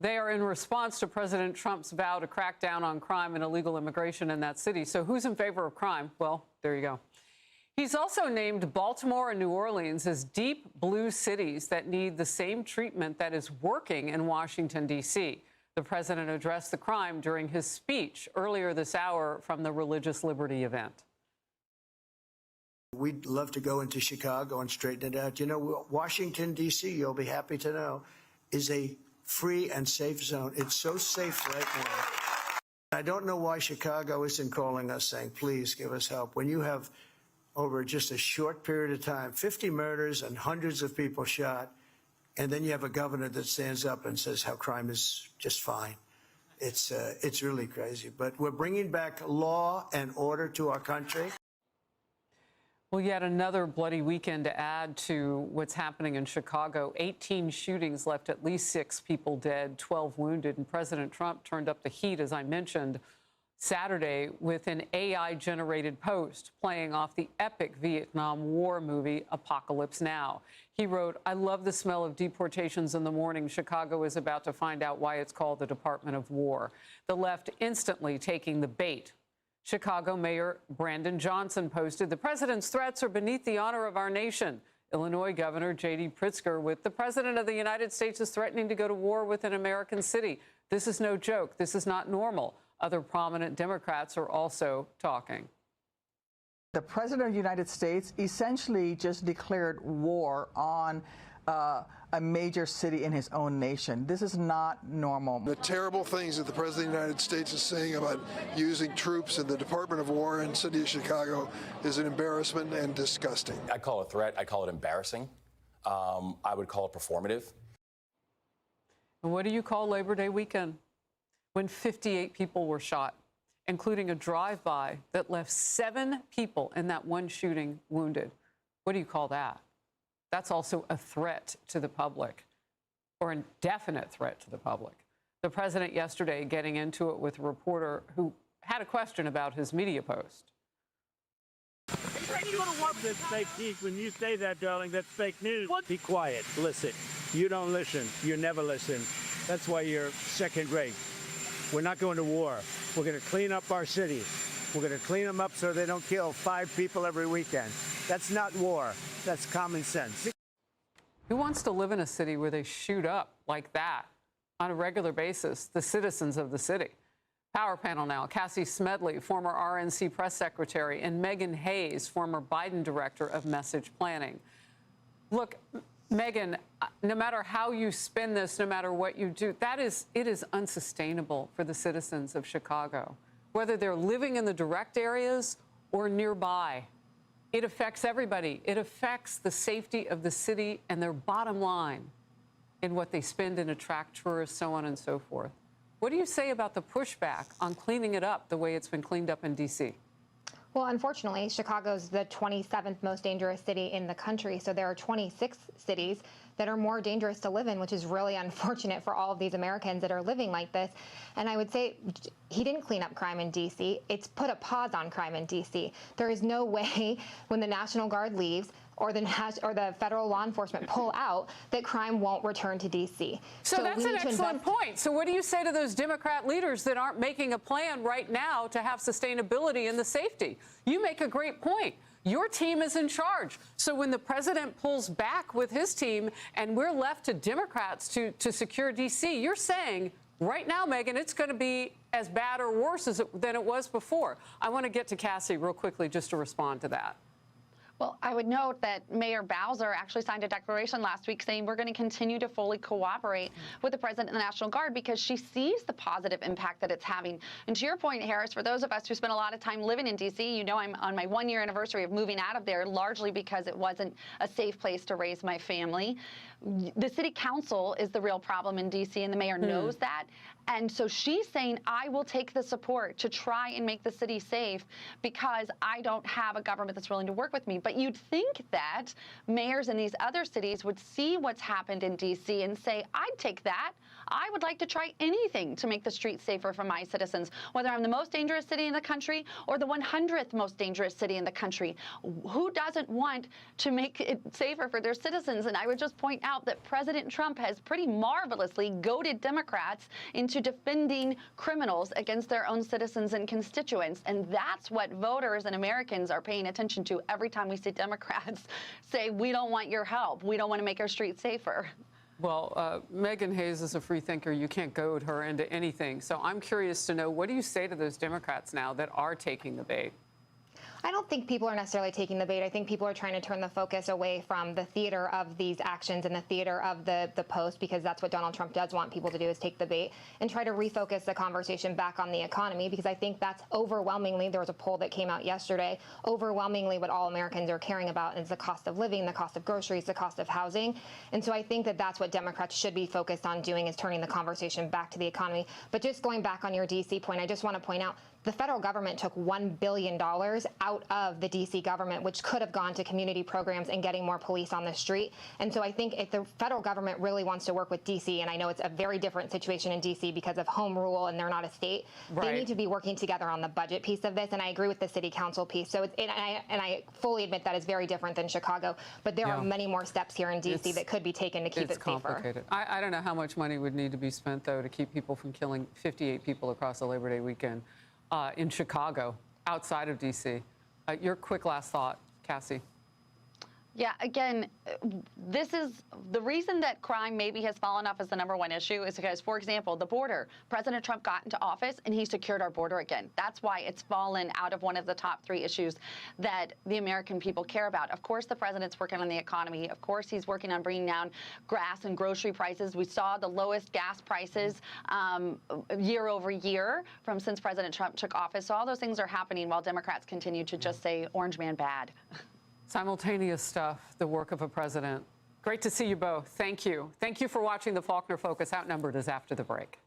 They are in response to President Trump's vow to crack down on crime and illegal immigration in that city. So who's in favor of crime? Well, there you go. He's also named Baltimore and New Orleans as deep blue cities that need the same treatment that is working in Washington, D.C. The president addressed the crime during his speech earlier this hour from the Religious Liberty event. We'd love to go into Chicago and straighten it out. You know, Washington, D.C., you'll be happy to know, is a free and safe zone. It's so safe right now. I don't know why Chicago isn't calling us saying, please give us help. When you have, over just a short period of time, 50 murders and hundreds of people shot, and then you have a governor that stands up and says how crime is just fine. It's really crazy. But we're bringing back law and order to our country. Well, yet another bloody weekend to add to what's happening in Chicago. 18 shootings left at least 6 people dead, 12 wounded. And President Trump turned up the heat, as I mentioned, Saturday with an AI-generated post playing off the epic Vietnam War movie Apocalypse Now. He wrote, "I love the smell of deportations in the morning. Chicago is about to find out why it's called the Department of War." The left instantly taking the bait. Chicago Mayor Brandon Johnson posted, "The president's threats are beneath the honor of our nation." Illinois Governor J.D. Pritzker with, "The president of the United States is threatening to go to war with an American city. This is no joke. This is not normal." Other prominent Democrats are also talking. The president of the United States essentially just declared war on a major city in his own nation. This is not normal. The terrible things that the President of the United States is saying about using troops in the Department of War in the city of Chicago is an embarrassment and disgusting. I call it a threat. I call it embarrassing. I would call it performative. And what do you call Labor Day weekend when 58 people were shot, including a drive-by that left 7 people in that one shooting wounded? What do you call that? That's also a threat to the public, or a definite threat to the public. The president yesterday getting into it with a reporter who had a question about his media post. You don't want this fake news. When you say that, darling, that's fake news. What? Be quiet. Listen. You don't listen. You never listen. That's why you're second rate. We're not going to war. We're going to clean up our cities. We're going to clean them up so they don't kill 5 people every weekend. That's not war. That's common sense. Who wants to live in a city where they shoot up like that on a regular basis, the citizens of the city? Power panel now. Cassie Smedley, former RNC press secretary, and Megan Hayes, former Biden director of message planning. Look, Megan, no matter how you spin this, no matter what you do, it is unsustainable for the citizens of Chicago, whether they're living in the direct areas or nearby. It affects everybody. It affects the safety of the city and their bottom line in what they spend and attract tourists, so on and so forth. What do you say about the pushback on cleaning it up the way it's been cleaned up in D.C.? Well, unfortunately, Chicago's the 27th most dangerous city in the country. So there are 26 cities that are more dangerous to live in, which is really unfortunate for all of these Americans that are living like this. And I would say he didn't clean up crime in D.C. It's put a pause on crime in D.C. There is no way when the National Guard leaves or the federal law enforcement pull out that crime won't return to D.C. So that's an excellent point. So what do you say to those Democrat leaders that aren't making a plan right now to have sustainability in the safety? You make a great point. Your team is in charge. So when the president pulls back with his team and we're left to Democrats to secure D.C., you're saying right now, Megan, it's going to be as bad or worse than it was before. I want to get to Cassie real quickly just to respond to that. Well, I would note that Mayor Bowser actually signed a declaration last week saying we're going to continue to fully cooperate with the president and the National Guard because she sees the positive impact that it's having. And to your point, Harris, for those of us who spent a lot of time living in D.C., you know I'm on my 1-year anniversary of moving out of there, largely because it wasn't a safe place to raise my family. The city council is the real problem in D.C., and the mayor knows that. And so she's saying, I will take the support to try and make the city safe because I don't have a government that's willing to work with me. But you'd think that mayors in these other cities would see what's happened in D.C. and say, I'd take that. I would like to try anything to make the streets safer for my citizens, whether I'm the most dangerous city in the country or the 100th most dangerous city in the country. Who doesn't want to make it safer for their citizens? And I would just point out that President Trump has pretty marvelously goaded Democrats into defending criminals against their own citizens and constituents. And that's what voters and Americans are paying attention to every time we see Democrats say, we don't want your help. We don't want to make our streets safer. Well, Megan Hayes is a free thinker. You can't goad her into anything. So I'm curious to know, what do you say to those Democrats now that are taking the bait? I don't think people are necessarily taking the bait. I think people are trying to turn the focus away from the theater of these actions and the theater of the post, because that's what Donald Trump does want people to do, is take the bait and try to refocus the conversation back on the economy, because I think that's overwhelmingly, there was a poll that came out yesterday, overwhelmingly what all Americans are caring about is the cost of living, the cost of groceries, the cost of housing. And so I think that that's what Democrats should be focused on doing, is turning the conversation back to the economy. But just going back on your D.C. point, I just want to point out, the federal government took $1 billion out of the D.C. government, which could have gone to community programs and getting more police on the street. And so I think if the federal government really wants to work with D.C., and I know it's a very different situation in D.C. because of home rule and they're not a state, they need to be working together on the budget piece of this. And I agree with the city council piece. So I fully admit that is very different than Chicago. But there are many more steps here in D.C. that could be taken to keep it safer. Complicated. I don't know how much money would need to be spent, though, to keep people from killing 58 people across the Labor Day weekend in Chicago, outside of D.C. Your quick last thought, Cassie. Yeah, again, this is the reason that crime maybe has fallen off as the #1 issue is because, for example, the border. President Trump got into office and he secured our border again. That's why it's fallen out of one of the top 3 issues that the American people care about. Of course, the president's working on the economy. Of course, he's working on bringing down gas and grocery prices. We saw the lowest gas prices year over year from since President Trump took office. So all those things are happening while Democrats continue to just say, orange man bad. Simultaneous stuff, the work of a president. Great to see you both. Thank you. Thank you for watching the Faulkner Focus. Outnumbered is after the break.